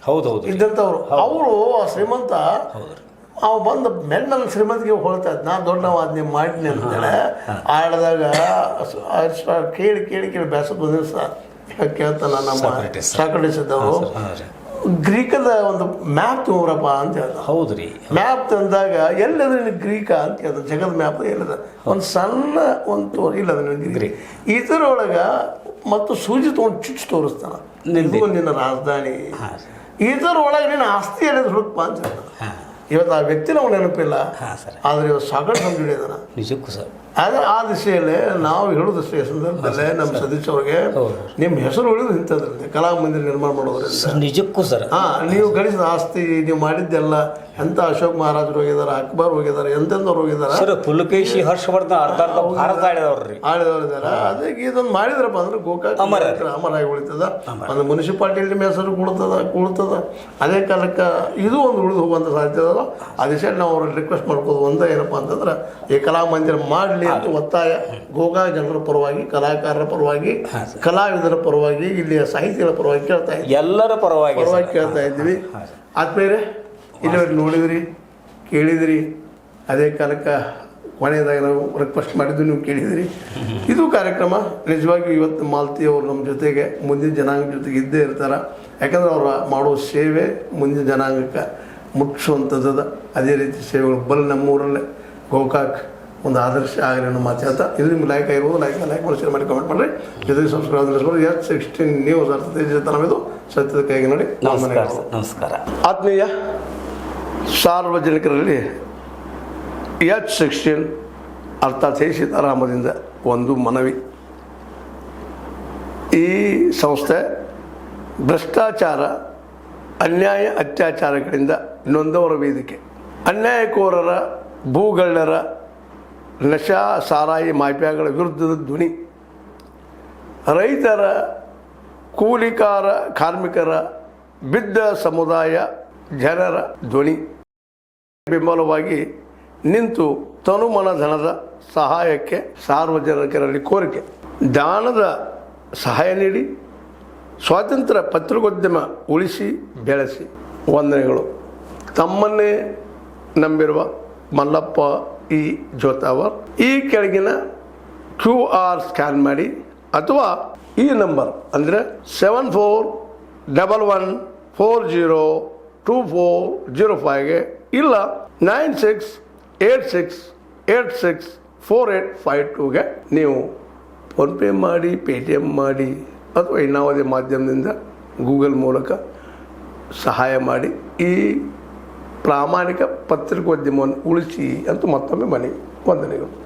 ಹೌದೌದು ಇದ್ದಂಥವ್ರು. ಅವರು ಶ್ರೀಮಂತ ಅವ ಬಂದು ಮೆಣ್ಣಲ್ಲಿ ಶ್ರೀಮಂತಿಗೆ ಹೊಳ್ತಾ ಇದ್ದ, ನಾ ದೊಡ್ಡವಾದ್ನೆ ಮಾಡಿನಿ ಅಂತೇಳಿ ಆಡ್ದಾಗ ಕೇಳಿ ಕೇಳಿ ಕೇಳಿ ಬೇಸತ್ತು ಬಂದಿದ್ದು ಸರ್ ಕೇಳ್ತಾನ ನಮ್ಮ ಸಾಕ್ರೆಟಿಸ್ ಇದ್ದವರು. ಗ್ರೀಕದ ಒಂದು ಮ್ಯಾಪ್ ತಗೋರಪ್ಪ ಅಂತ ಹೇಳ್ದ. ಹೌದ್ರಿ, ಮ್ಯಾಪ್ ತಂದಾಗ ಎಲ್ಲದ ನಿನಗೆ ಗ್ರೀಕ ಅಂತ ಹೇಳ್ದ. ಜಗದ ಮ್ಯಾಪ್ ಎಲ್ಲದ ಒಂದು ಸಣ್ಣ ಒಂದು ಇಲ್ಲದ ನಿನಗೆ ಗ್ರೀಕ್. ಇದರೊಳಗೆ ಮತ್ತು ಸೂಜಿ ತೊಗೊಂಡು ಚುಚ್ಚಿ ತೋರಿಸ್ತಾನ, ಇದು ನಿನ್ನ ರಾಜಧಾನಿ, ಇದರೊಳಗೆ ನಿನ್ನ ಆಸ್ತಿ ಎಲ್ಲದ ಹುಡುಕಪ್ಪ ಅಂತ ಹೇಳ್ದ. ಇವತ್ತು ಆ ವ್ಯಕ್ತಿ ನಾವು ನೆನಪಿಲ್ಲ, ಆದರೆ ಇವತ್ತು ಸಾಕಷ್ಟು ಸಂಜುಡಿದಾನ ನಿಜಕ್ಕೂ ಸರ್. ಆದರೆ ಆ ದಿಶೆಯಲ್ಲಿ ನಾವು ಹೇಳೋದು ಸಂದರ್ಭದಲ್ಲೇ ನಮ್ಮ ಸತೀಶ್ ಅವ್ರಿಗೆ ನಿಮ್ಮ ಹೆಸರು ಉಳಿದು ಇಂಥದ್ರಂತೆ ಕಲಾಮಂದಿರ ನಿರ್ಮಾಣ ಮಾಡೋದ್ರಿಂದ. ನಿಜಕ್ಕೂ ಸರ್. ನೀವು ಗಳಿಸಿದ ಆಸ್ತಿ ನೀವು ಮಾಡಿದ್ದೆಲ್ಲ ಎಂಥ ಅಶೋಕ್ ಮಹಾರಾಜರು ಹೋಗಿದ್ದಾರೆ, ಅಕ್ಬರ್ ಹೋಗಿದ್ದಾರೆ, ಎಂತೆಂದವ್ರು ಹೋಗಿದ್ದಾರೆ ಸರ್. ಪುಲಕೇಶಿ ಹರ್ಷವರ್ಧನ್ ಅರ್ಧ ಭಾರತ ಆಳಿದವ್ರಿದ್ದಾರೆ. ಅದಕ್ಕೆ ಇದೊಂದು ಮಾಡಿದ್ರಪ್ಪ ಅಂದ್ರೆ ಗೋಕಾಕ್ ಅಮರಾಗಿ ಉಳಿತದ. ಒಂದು ಮುನ್ಸಿಪಾಲ್ಟಿ ನಿಮ್ಮ ಹೆಸರು ಕೂಡ್ತದ. ಅದೇ ಕಾಲಕ್ಕೆ ಇದು ಒಂದು ಉಳಿದು ಹೋಗುವಂಥ ಸಾಧ್ಯತೆ ಅದಲ್ಲ. ಆ ದಿಶೆಯಲ್ಲಿ ನಾವು ಅವ್ರಿಗೆ ರಿಕ್ವೆಸ್ಟ್ ಮಾಡ್ಕೋದು ಒಂದೇ ಏನಪ್ಪ ಅಂತಂದ್ರೆ ಈ ಕಲಾಮಂದಿರ ಮಾಡಲಿ ಅಂತ ಒತ್ತಾಯ ಗೋಕಾಕ್ ಜನರ ಪರವಾಗಿ, ಕಲಾಕಾರರ ಪರವಾಗಿ, ಕಲಾವಿದರ ಪರವಾಗಿ, ಇಲ್ಲಿಯ ಸಾಹಿತಿಗಳ ಪರವಾಗಿ ಕೇಳ್ತಾ ಇದ್ದೀವಿ. ಎಲ್ಲರ ಪರವಾಗಿ ಕೇಳ್ತಾ ಇದ್ದೀವಿ. ಆದ್ಮೇಲೆ ಇಲ್ಲಿವರೆಗೆ ನೋಡಿದ್ರಿ, ಕೇಳಿದಿರಿ. ಅದೇ ಕಾಲಕ್ಕೆ ಕೊನೆಯದಾಗ ನಾವು ರಿಕ್ವೆಸ್ಟ್ ಮಾಡಿದ್ದು ನೀವು ಕೇಳಿದಿರಿ. ಇದು ಕಾರ್ಯಕ್ರಮ ನಿಜವಾಗಿಯೂ ಇವತ್ತು ಮಾಲತಿ ಅವರು ನಮ್ಮ ಜೊತೆಗೆ ಮುಂದಿನ ಜನಾಂಗ ಜೊತೆಗೆ ಇದ್ದೇ ಇರ್ತಾರೆ. ಯಾಕಂದ್ರೆ ಅವ್ರು ಮಾಡೋ ಸೇವೆ ಮುಂದಿನ ಜನಾಂಗಕ್ಕೆ ಮುಟ್ಟಿಸುವಂಥದ್ದು. ಅದೇ ರೀತಿ ಸೇವೆಗಳು ಬಲ್ ನಮ್ಮೂರಲ್ಲೇ ಗೋಕಾಕ್ ಒಂದು ಆದರ್ಶ ಆಗಲಿ ಅನ್ನೋ ಮಾತು ಹೇಳ್ತಾ, ಇದು ನಿಮ್ಗೆ ಲೈಕ್ ಆಗಿರ್ಬೋದು. ಲೈಕ್ ಮಾಡಿ, ಶೇರ್ ಮಾಡಿ, ಕಮೆಂಟ್ ಮಾಡಿರಿ. ಜೊತೆಗೆ ಸಬ್ಸ್ಕ್ರೈಬ್ ಮಾಡಿಸ್ಬೋದು. H16 ನ್ಯೂಸ್ ಅರ್ಥವಿದು ಸತ್ಯದ ಕೈಗೆ ನೋಡಿ. ನಮಸ್ಕಾರ. ಆತ್ಮೀಯ ಸಾರ್ವಜನಿಕರಲ್ಲಿ H16 ಅರ್ಥಾತ್ ಸೀತಾರಾಮದಿಂದ ಒಂದು ಮನವಿ. ಈ ಸಂಸ್ಥೆ ಭ್ರಷ್ಟಾಚಾರ, ಅನ್ಯಾಯ, ಅತ್ಯಾಚಾರಗಳಿಂದ ನೊಂದವರ ವೇದಿಕೆ. ಅನ್ಯಾಯಕೋರರ, ಭೂಗಳ್ಳರ, ನಶಾ ಸಾರಾಯಿ ಮಾಫಿಯಾಗಳ ವಿರುದ್ಧದ ಧ್ವನಿ. ರೈತರ, ಕೂಲಿಕಾರ, ಕಾರ್ಮಿಕರ, ಬಿದ್ದ ಸಮುದಾಯ ಜನರ ಧ್ವನಿ. ಬೆಂಬಲವಾಗಿ ನಿಂತು ತನುಮನ ಧನದ ಸಹಾಯಕ್ಕೆ ಸಾರ್ವಜನಿಕರಲ್ಲಿ ಕೋರಿಕೆ. ದಾನದ ಸಹಾಯ ನೀಡಿ ಸ್ವಾತಂತ್ರ್ಯ ಪತ್ರಿಕೋದ್ಯಮ ಉಳಿಸಿ ಬೆಳೆಸಿ. ವಂದನೆಗಳು. ತಮ್ಮನ್ನೇ ನಂಬಿರುವ ಮಲ್ಲಪ್ಪ ಇ ಜೋತಾವರ್. ಈ ಕೆಳಗಿನ QR ಸ್ಕ್ಯಾನ್ ಮಾಡಿ ಅಥವಾ ಈ ನಂಬರ್ ಅಂದರೆ 7411402405ಗೆ ಇಲ್ಲ 9686864852ಗೆ ನೀವು ಫೋನ್ಪೇ ಮಾಡಿ, ಪೇಟಿಎಮ್ ಮಾಡಿ ಅಥವಾ ಇನ್ನಾವುದೇ ಮಾಧ್ಯಮದಿಂದ ಗೂಗಲ್ ಮೂಲಕ ಸಹಾಯ ಮಾಡಿ ಈ ಪ್ರಾಮಾಣಿಕ ಪತ್ರಿಕೋದ್ಯಮವನ್ನು ಉಳಿಸಿ ಅಂತ ಮತ್ತೊಮ್ಮೆ ಮನವಿ. ವಂದನೆಗಳು.